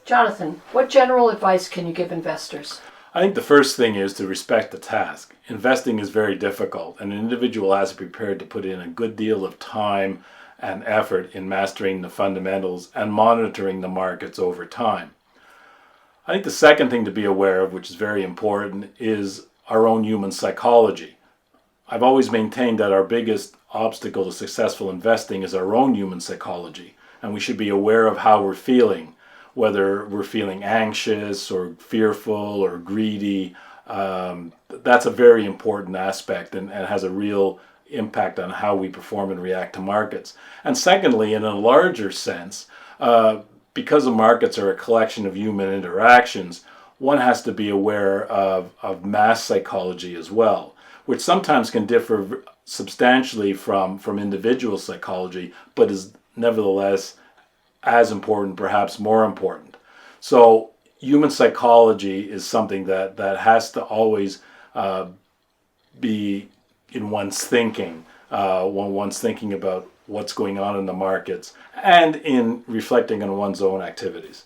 Jonathan, what general advice can you give investors? I think the first thing is to respect the task. Investing is very difficult, and an individual has to be prepared to put in a good deal of time and effort in mastering the fundamentals and monitoring the markets over time. I think the second thing to be aware of, which is very important, is our own human psychology. I've always maintained that our biggest obstacle to successful investing is our own human psychology, and we should be aware of how we're feeling, whether we're feeling anxious or fearful or greedy. That's a very important aspect and has a real impact on how we perform and react to markets. And secondly, in a larger sense, because the markets are a collection of human interactions, one has to be aware of mass psychology as well, which sometimes can differ substantially from individual psychology, but is nevertheless as important, perhaps more important. So human psychology is something that has to always be in one's thinking, when one's thinking about what's going on in the markets and in reflecting on one's own activities.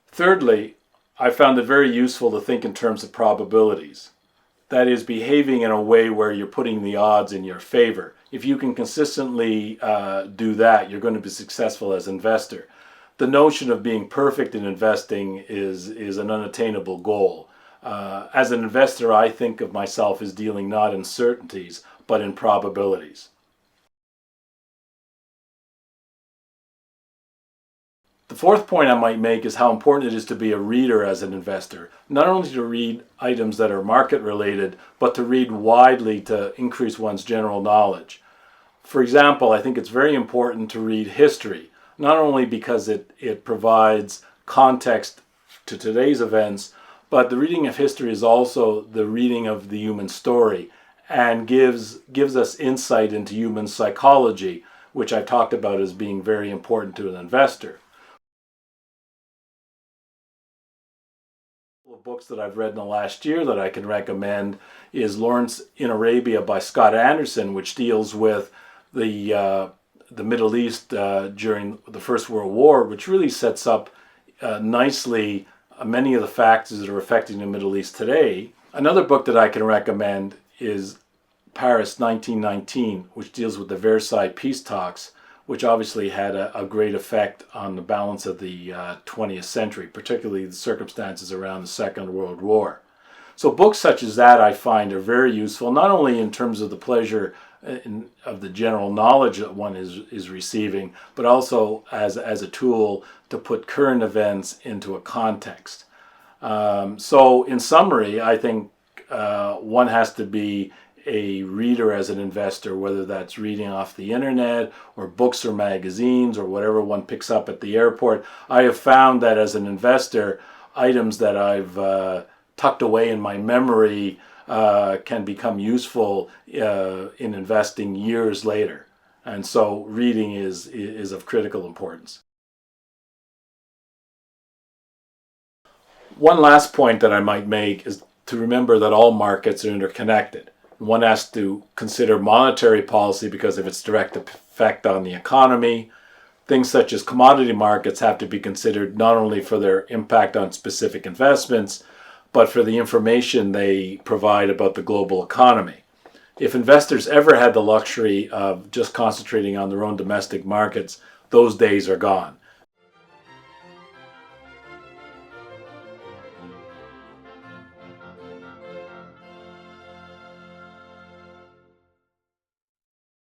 Thirdly, I found it very useful to think in terms of probabilities. That is, behaving in a way where you're putting the odds in your favor. If you can consistently do that, you're going to be successful as an investor. The notion of being perfect in investing is an unattainable goal. As an investor, I think of myself as dealing not in certainties, but in probabilities. The fourth point I might make is how important it is to be a reader as an investor. Not only to read items that are market related, but to read widely to increase one's general knowledge. For example, I think it's very important to read history, not only because it provides context to today's events, but the reading of history is also the reading of the human story and gives us insight into human psychology, which I've talked about as being very important to an investor. Books that I've read in the last year that I can recommend is Lawrence in Arabia by Scott Anderson, which deals with the Middle East during the First World War, which really sets up nicely many of the factors that are affecting the Middle East today. Another book that I can recommend is Paris 1919, which deals with the Versailles peace talks, which obviously had a great effect on the balance of the 20th century, particularly the circumstances around the Second World War. So books such as that I find are very useful, not only in terms of the pleasure of the general knowledge that one is receiving, but also as a tool to put current events into a context. So in summary, I think one has to be a reader as an investor, whether that's reading off the internet or books or magazines or whatever one picks up at the airport. I have found that as an investor, items that I've tucked away in my memory can become useful in investing years later. And so reading is of critical importance. One last point that I might make is to remember that all markets are interconnected. One has to consider monetary policy because of its direct effect on the economy. Things such as commodity markets have to be considered not only for their impact on specific investments, but for the information they provide about the global economy. If investors ever had the luxury of just concentrating on their own domestic markets, those days are gone.